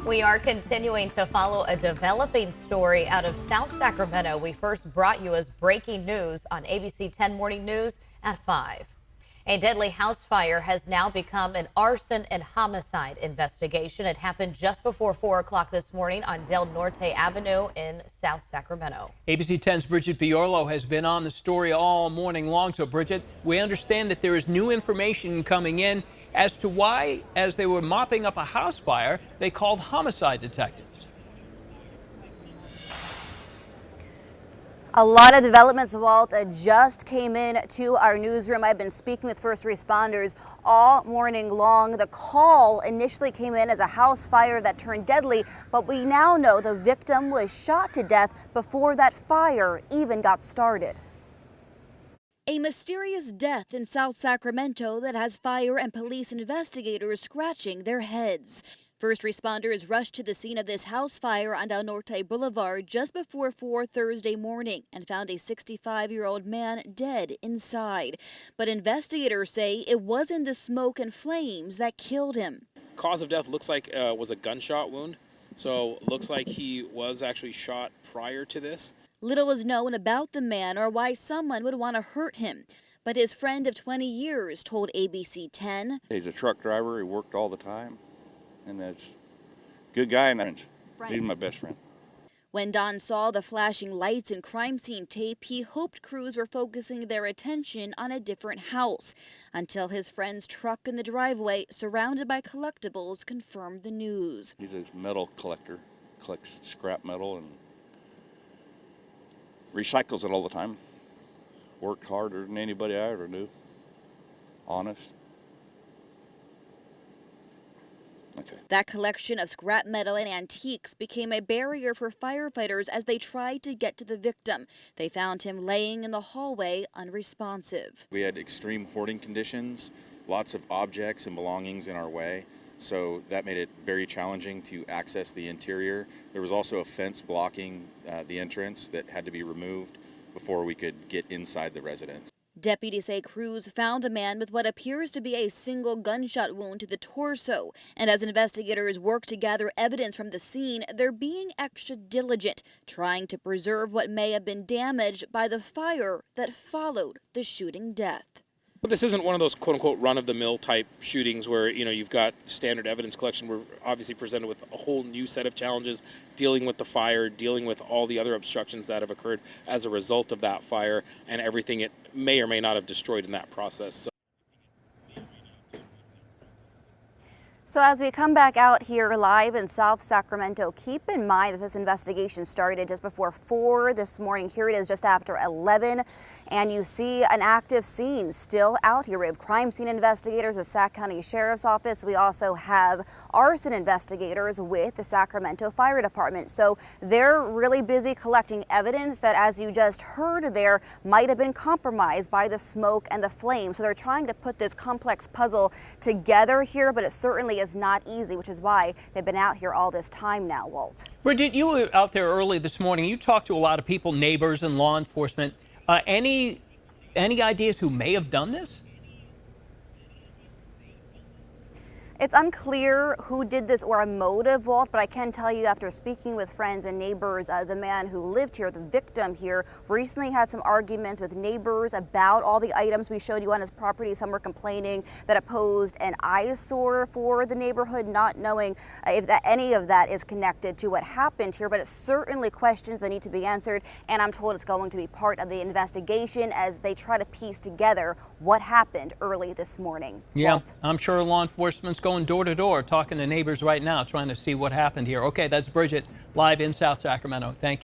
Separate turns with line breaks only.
We are continuing to follow a developing story out of South Sacramento. We first brought you as breaking news on ABC 10 Morning News at 5. A deadly house fire has now become an arson and homicide investigation. It happened just before 4 o'clock this morning on Del Norte Avenue in South Sacramento.
ABC 10's Bridget Biorlo has been on the story all morning long. So, Bridget, we understand that there is new information coming in as to why, as they were mopping up a house fire, they called homicide detectives.
A lot of developments, Walt, just came in to our newsroom. I've been speaking with first responders all morning long. The call initially came in as a house fire that turned deadly, but we now know the victim was shot to death before that fire even got started.
A mysterious death in South Sacramento that has fire and police investigators scratching their heads. First responders rushed to the scene of this house fire on Del Norte Boulevard just before 4 Thursday morning and found a 65-year-old man dead inside. But investigators say it wasn't the smoke and flames that killed him.
Cause of death looks like was a gunshot wound. So looks like he was actually shot prior to this.
Little was known about the man or why someone would want to hurt him. But his friend of 20 years told ABC 10.
He's a truck driver. He worked all the time. And that's a good guy, and he's my best friend.
When Don saw the flashing lights and crime scene tape, he hoped crews were focusing their attention on a different house until his friend's truck in the driveway, surrounded by collectibles, confirmed the news.
He's a metal collector, collects scrap metal and recycles it all the time. Worked harder than anybody I ever knew. Honest. Okay.
That collection of scrap metal and antiques became a barrier for firefighters as they tried to get to the victim. They found him laying in the hallway unresponsive.
We had extreme hoarding conditions, lots of objects and belongings in our way, so that made it very challenging to access the interior. There was also a fence blocking the entrance that had to be removed before we could get inside the residence.
Deputies say crews found a man with what appears to be a single gunshot wound to the torso. And as investigators work to gather evidence from the scene, they're being extra diligent, trying to preserve what may have been damaged by the fire that followed the shooting death.
But this isn't one of those quote-unquote run-of-the-mill type shootings where, you've got standard evidence collection. We're obviously presented with a whole new set of challenges, dealing with the fire, dealing with all the other obstructions that have occurred as a result of that fire and everything it may or may not have destroyed in that process.
So as we come back out here live in South Sacramento, keep in mind that this investigation started just before 4 this morning. Here it is just after 11, and you see an active scene still out here. We have crime scene investigators, the Sac County Sheriff's Office. We also have arson investigators with the Sacramento Fire Department. So they're really busy collecting evidence that, as you just heard there, might have been compromised by the smoke and the flame. So they're trying to put this complex puzzle together here, but it certainly is not easy, which is why they've been out here all this time now, Walt.
Bridget, you were out there early this morning. You talked to a lot of people, neighbors and law enforcement. Any ideas who may have done this?
It's unclear who did this or a motive, Walt, but I can tell you after speaking with friends and neighbors, the man who lived here, the victim here, recently had some arguments with neighbors about all the items we showed you on his property. Some were complaining that it posed an eyesore for the neighborhood, not knowing if any of that is connected to what happened here, but it's certainly questions that need to be answered, and I'm told it's going to be part of the investigation as they try to piece together what happened early this morning.
Yeah,
Walt.
I'm sure law enforcement's going door to door talking to neighbors right now, trying to see what happened here. Okay, that's Bridget live in South Sacramento. Thank you.